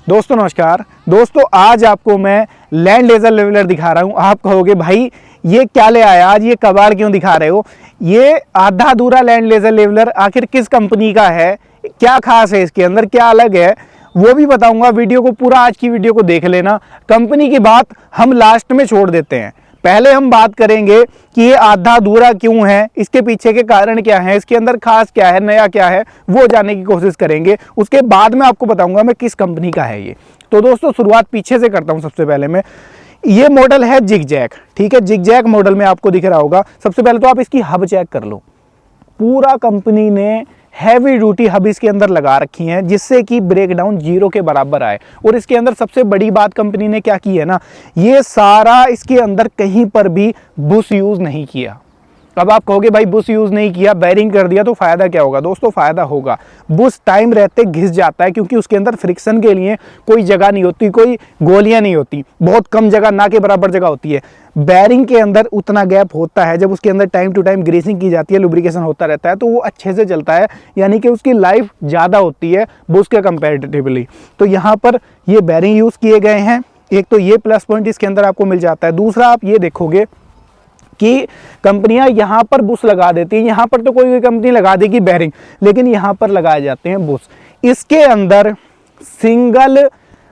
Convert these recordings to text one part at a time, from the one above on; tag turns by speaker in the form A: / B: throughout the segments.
A: दोस्तों नमस्कार। दोस्तों आज आपको मैं लैंड लेजर लेवलर दिखा रहा हूँ। आप कहोगे भाई ये क्या ले आया आज, ये कबाड़ क्यों दिखा रहे हो। ये आधा अधूरा लैंड लेजर लेवलर आखिर किस कंपनी का है, क्या खास है इसके अंदर, क्या अलग है, वो भी बताऊंगा। वीडियो को पूरा आज की वीडियो को देख लेना। कंपनी की बात हम लास्ट में छोड़ देते हैं, पहले हम बात करेंगे कि ये आधा अधूरा क्यों है, इसके पीछे के कारण क्या है, इसके अंदर खास क्या है, नया क्या है, वो जानने की कोशिश करेंगे। उसके बाद में आपको बताऊंगा मैं किस कंपनी का है ये। तो दोस्तों शुरुआत पीछे से करता हूं। सबसे पहले मैं, ये मॉडल है जिगजैग, ठीक है। जिगजैग मॉडल में आपको दिख रहा होगा। सबसे पहले तो आप इसकी हब चेक कर लो। पूरा कंपनी ने हैवी ड्यूटी हब इसके अंदर लगा रखी हैं जिससे कि ब्रेकडाउन 0 के बराबर आए। और इसके अंदर सबसे बड़ी बात कंपनी ने क्या की है ना, ये सारा इसके अंदर कहीं पर भी बुश यूज नहीं किया। अब आप कहोगे भाई बुश यूज नहीं किया, बेरिंग कर दिया तो फायदा क्या होगा। दोस्तों फायदा होगा। बुश टाइम रहते घिस जाता है क्योंकि उसके अंदर फ्रिक्शन के लिए कोई जगह नहीं होती, कोई गोलियां नहीं होती, बहुत कम जगह, ना के बराबर जगह होती है। बेरिंग के अंदर उतना गैप होता है, जब उसके अंदर टाइम टू टाइम ग्रीसिंग की जाती है, लुब्रिकेशन होता रहता है तो वो अच्छे से चलता है, यानी कि उसकी लाइफ ज़्यादा होती है बुश के कंपैरेटिवली। तो यहाँ पर ये बेरिंग यूज़ किए गए हैं। एक तो ये प्लस पॉइंट इसके अंदर आपको मिल जाता है। दूसरा आप ये देखोगे कि कंपनियां यहाँ पर बुश लगा देती हैं। यहाँ पर तो कोई भी कंपनी लगा देगी बेरिंग, लेकिन यहाँ पर लगाए जाते हैं बुश। इसके अंदर सिंगल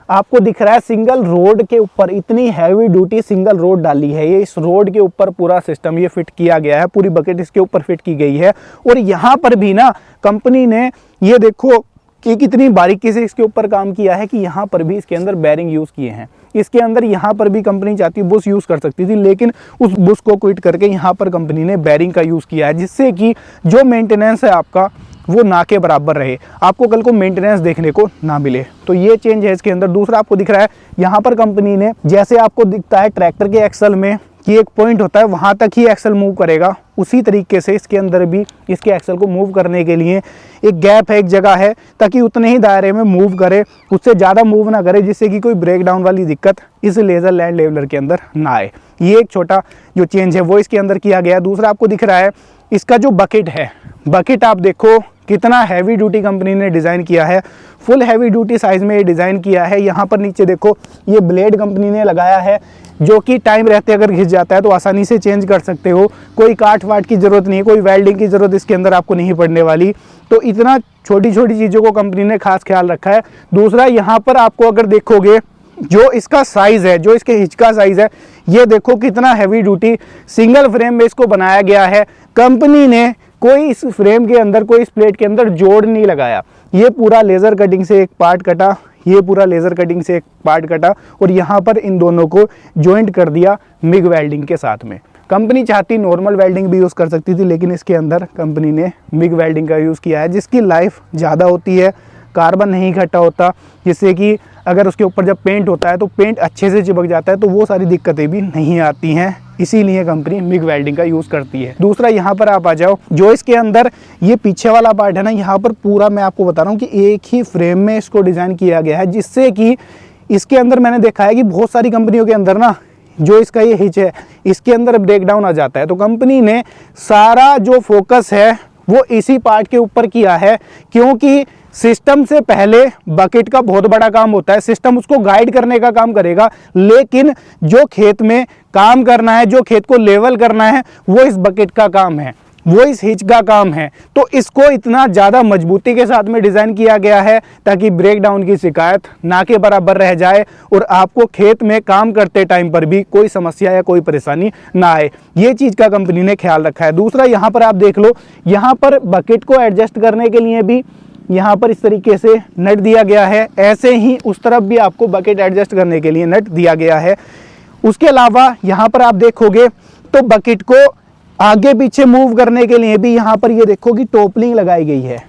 A: आपको दिख रहा है, सिंगल रोड के ऊपर इतनी हैवी ड्यूटी सिंगल रोड डाली है। ये इस रोड के ऊपर पूरा सिस्टम ये फिट किया गया है, पूरी बकेट इसके ऊपर फिट की गई है। और यहाँ पर भी ना कंपनी ने ये देखो कि कितनी बारीकी से इसके ऊपर काम किया है कि यहाँ पर भी इसके अंदर बेरिंग यूज़ किए हैं। इसके अंदर यहाँ पर भी कंपनी चाहती बुश यूज़ कर सकती थी, लेकिन उस बुश को क्विट करके यहाँ पर कंपनी ने बेरिंग का यूज़ किया है, जिससे कि जो मेंटेनेंस है आपका वो ना के बराबर रहे, आपको कल को मेंटेनेंस देखने को ना मिले। तो ये चेंज है इसके अंदर। दूसरा आपको दिख रहा है यहाँ पर कंपनी ने, जैसे आपको दिखता है ट्रैक्टर के एक्सल में कि एक पॉइंट होता है वहाँ तक ही एक्सल मूव करेगा, उसी तरीके से इसके अंदर भी इसके एक्सल को मूव करने के लिए एक गैप है, एक जगह है, ताकि उतने ही दायरे में मूव करे, उससे ज़्यादा मूव ना करे, जिससे कि कोई ब्रेकडाउन वाली दिक्कत इस लेज़र लैंड लेवलर के अंदर ना आए। ये एक छोटा जो चेंज है वो इसके अंदर किया गया। दूसरा आपको दिख रहा है इसका जो बकेट है, बकेट आप देखो कितना हैवी ड्यूटी कंपनी ने डिज़ाइन किया है, फुल हैवी ड्यूटी साइज़ में ये डिज़ाइन किया है। यहाँ पर नीचे देखो ये ब्लेड कंपनी ने लगाया है, जो कि टाइम रहते अगर घिस जाता है तो आसानी से चेंज कर सकते हो। कोई काट वाट की ज़रूरत नहीं है, कोई वेल्डिंग की ज़रूरत इसके अंदर आपको नहीं पड़ने वाली। तो इतना छोटी छोटी चीज़ों को कंपनी ने खास ख्याल रखा है। दूसरा यहाँ पर आपको अगर देखोगे जो इसका साइज़ है, जो इसके हिच का साइज़ है, ये देखो कितना हैवी ड्यूटी सिंगल फ्रेम में इसको बनाया गया है। कंपनी ने कोई इस फ्रेम के अंदर, कोई इस प्लेट के अंदर जोड़ नहीं लगाया। ये पूरा लेज़र कटिंग से एक पार्ट कटा, ये पूरा लेज़र कटिंग से एक पार्ट कटा और यहाँ पर इन दोनों को जॉइंट कर दिया मिग वेल्डिंग के साथ में। कंपनी चाहती नॉर्मल वेल्डिंग भी यूज़ कर सकती थी, लेकिन इसके अंदर कंपनी ने मिग वेल्डिंग का यूज़ किया है, जिसकी लाइफ ज़्यादा होती है, कार्बन नहीं इकट्ठा होता, जिससे कि अगर उसके ऊपर जब पेंट होता है तो पेंट अच्छे से चिपक जाता है, तो वो सारी दिक्कतें भी नहीं आती हैं। इसीलिए कंपनी मिग वेल्डिंग का यूज़ करती है। दूसरा यहाँ पर आप आ जाओ, जो इसके अंदर ये पीछे वाला पार्ट है ना, यहाँ पर पूरा मैं आपको बता रहा हूँ कि एक ही फ्रेम में इसको डिज़ाइन किया गया है, जिससे कि इसके अंदर मैंने देखा है कि बहुत सारी कंपनियों के अंदर ना जो इसका ये हिच है इसके अंदर ब्रेकडाउन आ जाता है। तो कंपनी ने सारा जो फोकस है वो इसी पार्ट के ऊपर किया है, क्योंकि सिस्टम से पहले बकेट का बहुत बड़ा काम होता है। सिस्टम उसको गाइड करने का काम करेगा, लेकिन जो खेत में काम करना है, जो खेत को लेवल करना है, वो इस बकेट का काम है, वो इस हिच का काम है। तो इसको इतना ज़्यादा मजबूती के साथ में डिज़ाइन किया गया है ताकि ब्रेकडाउन की शिकायत ना के बराबर रह जाए और आपको खेत में काम करते टाइम पर भी कोई समस्या या कोई परेशानी ना आए। ये चीज़ का कंपनी ने ख्याल रखा है। दूसरा यहाँ पर आप देख लो, यहाँ पर बकेट को एडजस्ट करने के लिए भी यहाँ पर इस तरीके से नट दिया गया है, ऐसे ही उस तरफ भी आपको बकेट एडजस्ट करने के लिए नट दिया गया है। उसके अलावा यहाँ पर आप देखोगे तो बकेट को आगे पीछे मूव करने के लिए भी यहाँ पर ये देखो कि टोपलिंग लगाई गई है।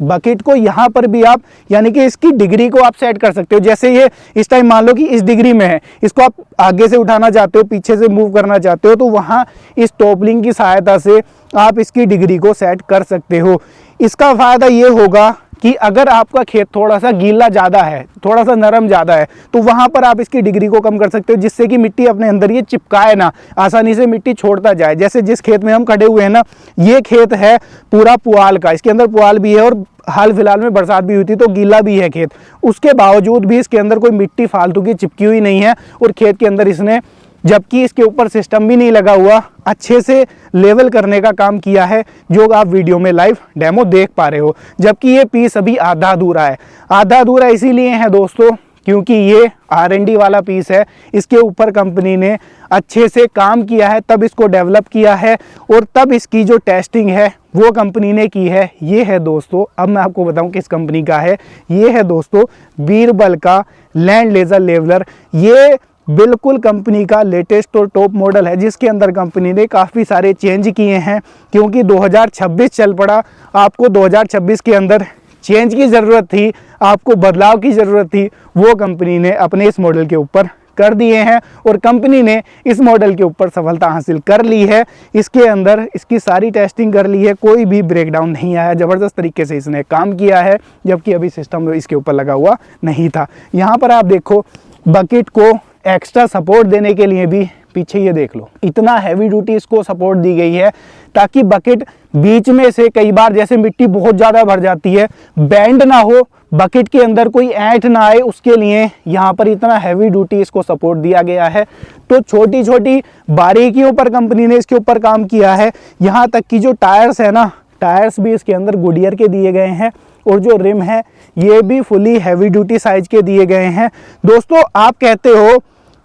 A: बकेट को यहाँ पर भी आप, यानी कि इसकी डिग्री को आप सेट कर सकते हो। जैसे ये इस टाइम मान लो कि इस डिग्री में है, इसको आप आगे से उठाना चाहते हो, पीछे से मूव करना चाहते हो, तो वहाँ इस टोपलिंग की सहायता से आप इसकी डिग्री को सेट कर सकते हो। इसका फ़ायदा ये होगा कि अगर आपका खेत थोड़ा सा गीला ज़्यादा है, थोड़ा सा नरम ज़्यादा है, तो वहाँ पर आप इसकी डिग्री को कम कर सकते हो, जिससे कि मिट्टी अपने अंदर ये चिपकाए ना, आसानी से मिट्टी छोड़ता जाए। जैसे जिस खेत में हम खड़े हुए हैं ना, ये खेत है पूरा पुआल का, इसके अंदर पुआल भी है और हाल फिलहाल में बरसात भी हुई थी तो गीला भी है खेत, उसके बावजूद भी इसके अंदर कोई मिट्टी फालतू की चिपकी हुई नहीं है। और खेत के अंदर इसने, जबकि इसके ऊपर सिस्टम भी नहीं लगा हुआ, अच्छे से लेवल करने का काम किया है, जो आप वीडियो में लाइव डेमो देख पा रहे हो। जबकि ये पीस अभी आधा अधूरा है। आधा अधूरा इसीलिए है दोस्तों क्योंकि ये R&D वाला पीस है, इसके ऊपर कंपनी ने अच्छे से काम किया है, तब इसको डेवलप किया है और तब इसकी जो टेस्टिंग है वो कंपनी ने की है। ये है दोस्तों, अब मैं आपको बताऊं किस कंपनी का है। ये है दोस्तों बीरबल का लैंड लेजर लेवलर। ये बिल्कुल कंपनी का लेटेस्ट और टॉप मॉडल है, जिसके अंदर कंपनी ने काफ़ी सारे चेंज किए हैं, क्योंकि 2026 चल पड़ा, आपको 2026 के अंदर चेंज की ज़रूरत थी, आपको बदलाव की ज़रूरत थी, वो कंपनी ने अपने इस मॉडल के ऊपर कर दिए हैं और कंपनी ने इस मॉडल के ऊपर सफलता हासिल कर ली है। इसके अंदर इसकी सारी टेस्टिंग कर ली है, कोई भी ब्रेकडाउन नहीं आया, ज़बरदस्त तरीके से इसने काम किया है, जबकि अभी सिस्टम इसके ऊपर लगा हुआ नहीं था। यहाँ पर आप देखो बकेट को एक्स्ट्रा सपोर्ट देने के लिए भी पीछे ये देख लो, इतना हैवी ड्यूटी इसको सपोर्ट दी गई है, ताकि बकेट बीच में से कई बार जैसे मिट्टी बहुत ज़्यादा भर जाती है, बैंड ना हो, बकेट के अंदर कोई ऐंठ ना आए, उसके लिए यहाँ पर इतना हैवी ड्यूटी इसको सपोर्ट दिया गया है। तो छोटी छोटी बारीकियों पर कंपनी ने इसके ऊपर काम किया है। यहाँ तक कि जो टायर्स है ना, टायर्स भी इसके अंदर गुडियर के दिए गए हैं और जो रिम है ये भी फुली हैवी ड्यूटी साइज के दिए गए हैं। दोस्तों आप कहते हो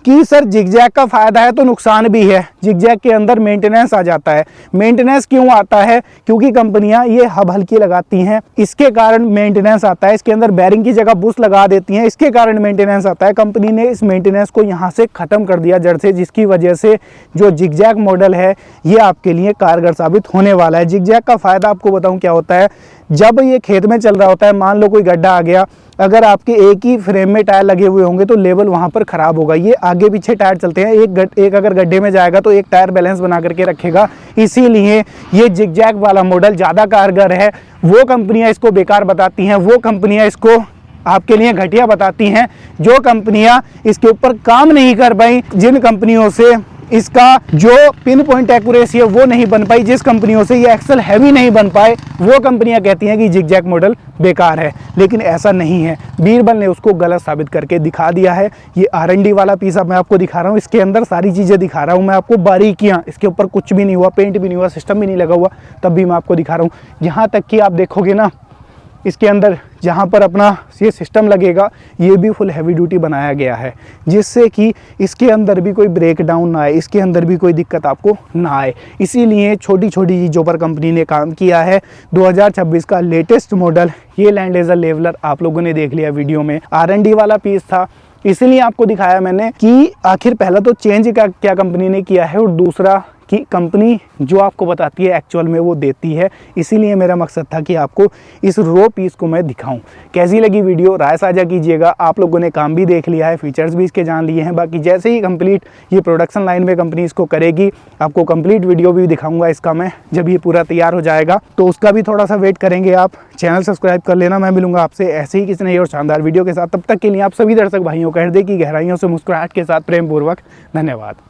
A: कि सर जिगजैग का फायदा है तो नुकसान भी है। जिगजैग के अंदर मेंटेनेंस आ जाता है। मेंटेनेंस क्यों आता है? क्योंकि कंपनियां ये हब हल्की लगाती हैं, इसके कारण मेंटेनेंस आता है। इसके अंदर बैरिंग की जगह बुश लगा देती हैं, इसके कारण मेंटेनेंस आता है। कंपनी ने इस मेंटेनेंस को यहाँ से खत्म कर दिया जड़ से, जिसकी वजह से जो जिगजैग मॉडल है ये आपके लिए कारगर साबित होने वाला है। जिगजैग का फायदा आपको बताऊं क्या होता है। जब ये खेत में चल रहा होता है, मान लो कोई गड्ढा आ गया, अगर आपके एक ही फ्रेम में टायर लगे हुए होंगे तो लेवल वहां पर खराब होगा। ये आगे पीछे टायर चलते हैं, एक अगर गड्ढे में जाएगा तो एक टायर बैलेंस बना करके रखेगा, इसीलिए ये जिगजैग वाला मॉडल ज़्यादा कारगर है। वो कंपनियां इसको बेकार बताती हैं, वो कंपनियां इसको आपके लिए घटिया बताती हैं। जो कंपनियां इसके ऊपर काम नहीं कर पाई, जिन कंपनियों से इसका जो पिन पॉइंट एक्यूरेसी है वो नहीं बन पाई, जिस कंपनियों से ये एक्सल हैवी नहीं बन पाए, वो कंपनियां कहती हैं कि जिगजैग मॉडल बेकार है। लेकिन ऐसा नहीं है, बीरबल ने उसको गलत साबित करके दिखा दिया है। ये R&D वाला पीस अब मैं आपको दिखा रहा हूँ, इसके अंदर सारी चीज़ें दिखा रहा हूँ मैं आपको, बारीकियाँ। इसके ऊपर कुछ भी नहीं हुआ, पेंट भी नहीं हुआ, सिस्टम भी नहीं लगा हुआ, तब भी मैं आपको दिखा रहा हूँ। यहाँ तक कि आप देखोगे ना, इसके अंदर जहाँ पर अपना ये सिस्टम लगेगा ये भी फुल हैवी ड्यूटी बनाया गया है, जिससे कि इसके अंदर भी कोई ब्रेक डाउन ना आए, इसके अंदर भी कोई दिक्कत आपको ना आए। इसीलिए छोटी छोटी चीज़ों पर कंपनी ने काम किया है। 2026 का लेटेस्ट मॉडल ये लैंड लेजर लेवलर आप लोगों ने देख लिया वीडियो में। R&D वाला पीस था, इसलिए आपको दिखाया मैंने कि आखिर पहला तो चेंज क्या कंपनी ने किया है और दूसरा कि कंपनी जो आपको बताती है एक्चुअल में वो देती है। इसीलिए मेरा मकसद था कि आपको इस रो पीस को मैं दिखाऊं। कैसी लगी वीडियो राय साझा कीजिएगा। आप लोगों ने काम भी देख लिया है, फीचर्स भी इसके जान लिए हैं। बाकी जैसे ही कंप्लीट ये प्रोडक्शन लाइन में कंपनी इसको करेगी, आपको कंप्लीट वीडियो भी दिखाऊंगा इसका मैं, जब ये पूरा तैयार हो जाएगा तो उसका भी थोड़ा सा वेट करेंगे आप। चैनल सब्सक्राइब कर लेना। मैं मिलूंगा आपसे ऐसे ही किसी नई और शानदार वीडियो के साथ। तब तक के लिए आप सभी दर्शक भाइयों का हृदय की गहराइयों से मुस्कुराहट के साथ प्रेम पूर्वक धन्यवाद।